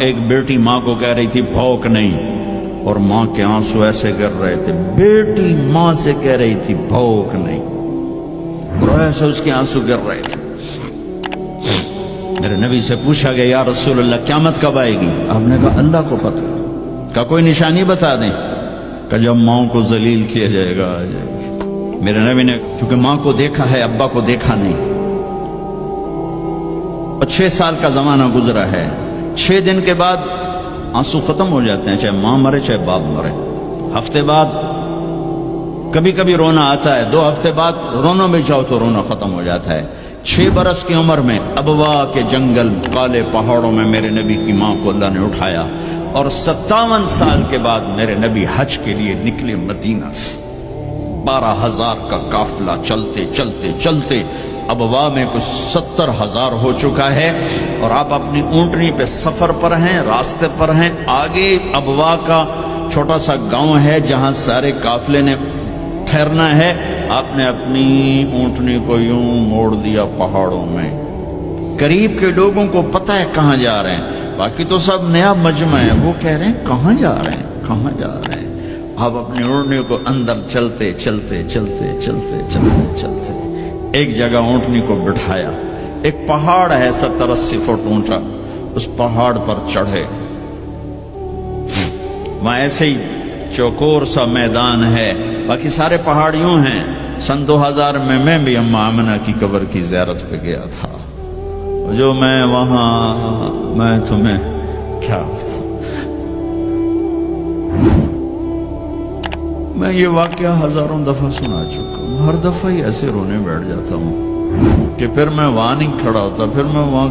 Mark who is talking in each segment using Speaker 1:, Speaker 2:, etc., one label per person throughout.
Speaker 1: ایک بیٹی ماں کو کہہ رہی تھی بھوک نہیں، اور ماں کے آنسو ایسے گر رہے تھے. بیٹی ماں سے کہہ رہی تھی بھوک نہیں، اور ایسے اس کے آنسو گر رہے تھے. میرے نبی سے پوچھا گیا یا رسول اللہ قیامت کب آئے گی؟ آپ نے کہا اللہ کو پتہ. کا کوئی نشانی بتا دیں؟ کہ جب ماں کو ذلیل کیا جائے گا آ جائے گی. میرے نبی نے چونکہ ماں کو دیکھا ہے ابا کو دیکھا نہیں، اور 6 سال کا زمانہ گزرا ہے. 6 دن کے بعد آنسو ختم ہو جاتے ہیں، چاہے ماں مرے چاہے باپ مرے. ہفتے بعد کبھی کبھی رونا آتا ہے، 2 ہفتے بعد رونا بھی چاہو تو رونا ختم ہو جاتا ہے. 6 برس کی عمر میں ابوا کے جنگل کالے پہاڑوں میں میرے نبی کی ماں کو اللہ نے اٹھایا، اور 57 سال کے بعد میرے نبی حج کے لیے نکلے مدینہ سے. 12,000 کا قافلہ چلتے چلتے چلتے ابوا میں کچھ 70,000 ہو چکا ہے، اور آپ اپنی اونٹنی پہ سفر پر ہیں، راستے پر ہیں. آگے ابوا کا چھوٹا سا گاؤں ہے جہاں سارے قافلے نے ٹھہرنا ہے. آپ نے اپنی اونٹنی کو یوں موڑ دیا پہاڑوں میں. قریب کے لوگوں کو پتہ ہے کہاں جا رہے ہیں، باقی تو سب نیا مجمع ہے. وہ کہہ رہے ہیں کہاں جا رہے ہیں کہاں جا رہے ہیں. آپ اپنی اونٹنی کو اندر چلتے چلتے چلتے چلتے چلتے چلتے ایک جگہ اونٹنی کو بٹھایا. ایک پہاڑ ہے 70-80 فٹ اونچا، اس پہاڑ پر چڑھے. وہاں ایسے ہی چوکور سا میدان ہے، باقی سارے پہاڑ یوں ہیں. سن 2000 میں بھی اماں آمنہ کی قبر کی زیارت پہ گیا تھا. جو میں وہاں میں تمہیں کیا میں یہ واقعہ ہزاروں دفعہ سنا چکا ہوں. ہر دفعہ ہی ایسے رونے بیٹھ جاتا ہوں کہ پھر میں وہاں نہیں کھڑا ہوتا، پھر میں وہاں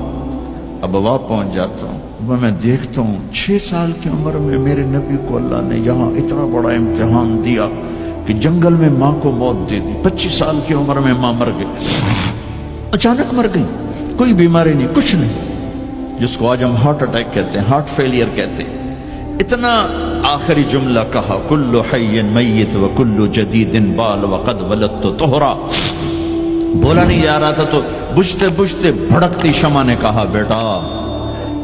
Speaker 1: ابوا پہنچ جاتا ہوں. میں دیکھتا ہوں 6 سال کی عمر میں میرے نبی کو اللہ نے یہاں اتنا بڑا امتحان دیا کہ جنگل میں ماں کو موت دے دی. 25 سال کی عمر میں ماں مر گئی، اچانک مر گئی، کوئی بیماری نہیں کچھ نہیں، جس کو آج ہم ہارٹ اٹیک کہتے ہیں، ہارٹ فیلئر کہتے ہیں. اتنا آخری جملہ کہا کل حی میت و کل جدید بال وقد ولدت طہرا. بولا نہیں جا رہا تھا تو بجھتے بجھتے بھڑکتی شمع نے کہا بیٹا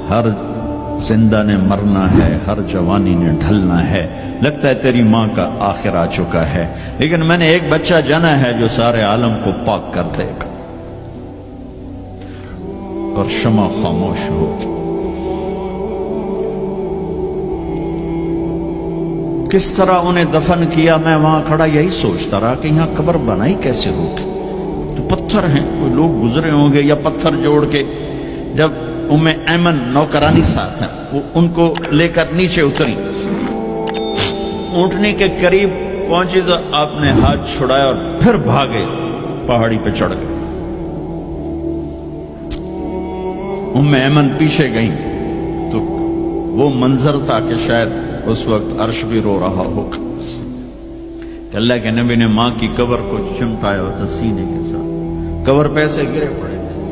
Speaker 1: ہر زندہ نے مرنا ہے، ہر جوانی نے ڈھلنا ہے. لگتا ہے تیری ماں کا آخر آ چکا ہے، لیکن میں نے ایک بچہ جنا ہے جو سارے عالم کو پاک کر دے گا. اور شمع خاموش ہوگی. کس طرح انہیں دفن کیا میں وہاں کھڑا یہی سوچتا رہا کہ یہاں قبر بنائی کیسے ہوگی. تو پتھر ہیں، کوئی لوگ گزرے ہوں گے یا پتھر جوڑ کے. جب ایمن نوکرانی ساتھ ہیں، وہ ان کو لے کر نیچے اتری، اونٹنی کے قریب پہنچی تو آپ نے ہاتھ چھڑایا اور پھر بھاگے، پہاڑی پہ چڑھ گئے. ایمن پیچھے گئیں تو وہ منظر تھا کہ شاید اس وقت عرش بھی رو رہا ہوگا کہ اللہ کے نبی نے ماں کی قبر کو چمٹایا ہوتا سینے کے ساتھ. قبر پہ ایسے گرے پڑے تھے.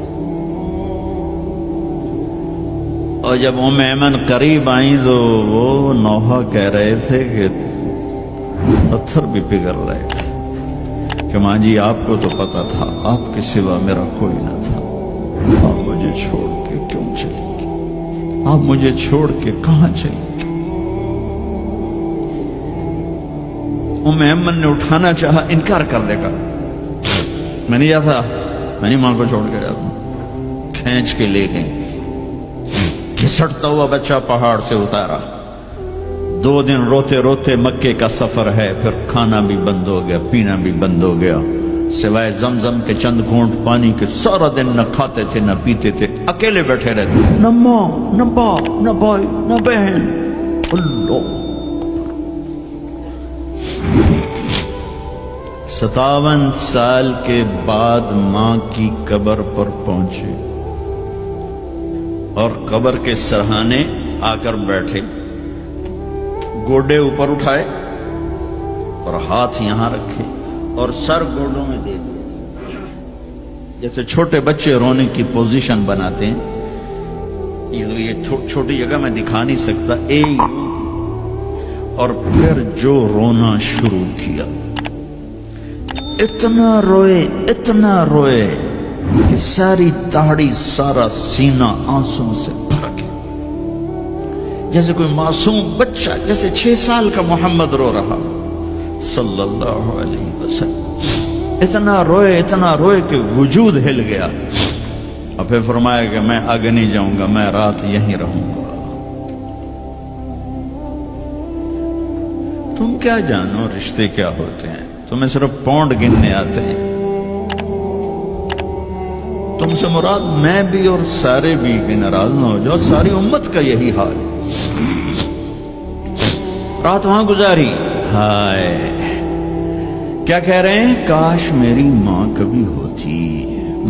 Speaker 1: اور جب ایمن قریب آئیں تو وہ نوحہ کہہ رہے تھے کہ پتھر بھی پگھل رہے تھے کہ ماں جی آپ کو تو پتا تھا آپ کے سوا میرا کوئی نہ تھا، آپ مجھے چھوڑ کے کیوں چلی گئی، آپ مجھے چھوڑ کے کہاں چلی گئی. ایمن نے اٹھانا چاہا، انکار کر دے گا، میں نہیں جاتا، میں نہیں ماں کو چھوڑ کے جاتا. کھینچ کے لے گئی، گھسٹتا ہوا بچہ پہاڑ سے اتارا. 2 دن روتے روتے مکے کا سفر ہے، پھر کھانا بھی بند ہو گیا، پینا بھی بند ہو گیا، سوائے زمزم کے چند گھونٹ پانی کے. سارا دن نہ کھاتے تھے نہ پیتے تھے، اکیلے بیٹھے رہتے، نہ ماں نہ باپ نہ بھائی نہ بہن. اللہ 57 سال کے بعد ماں کی قبر پر پہنچے اور قبر کے سرہانے آ کر بیٹھے، گوڈے اوپر اٹھائے اور ہاتھ یہاں رکھے اور سر گوڈوں میں دے دیا، جیسے چھوٹے بچے رونے کی پوزیشن بناتے ہیں. یہ چھوٹی جگہ میں دکھا نہیں سکتا. اور پھر جو رونا شروع کیا، اتنا روئے کہ ساری داڑھی سارا سینہ آنسوں سے بھر گیا. جیسے کوئی معصوم بچہ، جیسے 6 سال کا محمد رو رہا صلی اللہ علیہ وسلم، اتنا روئے کہ وجود ہل گیا، اور پھر فرمایا کہ میں آگے نہیں جاؤں گا، میں رات یہیں رہوں گا۔ تم کیا جانو رشتے کیا ہوتے ہیں، تمہیں صرف پاؤنڈ گننے آتے ہیں۔ تم سے مراد میں بھی اور سارے بھی، کہ ناراض نہ ہو جاؤ، ساری امت کا یہی حال۔ رات وہاں گزاری، ہائے کیا کہہ رہے ہیں، کاش میری ماں کبھی ہوتی،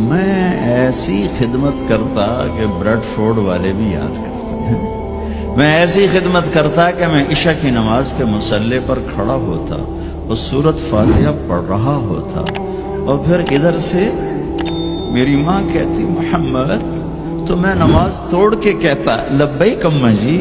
Speaker 1: میں ایسی خدمت کرتا کہ بریڈ فورڈ والے بھی یاد کرتے ہیں، میں ایسی خدمت کرتا کہ میں عشاء کی نماز کے مصلی پر کھڑا ہوتا اور سورۃ فاتحہ پڑھ رہا ہوتا، اور پھر ادھر سے میری ماں کہتی محمد، تو میں نماز توڑ کے کہتا لبیک اماں جی،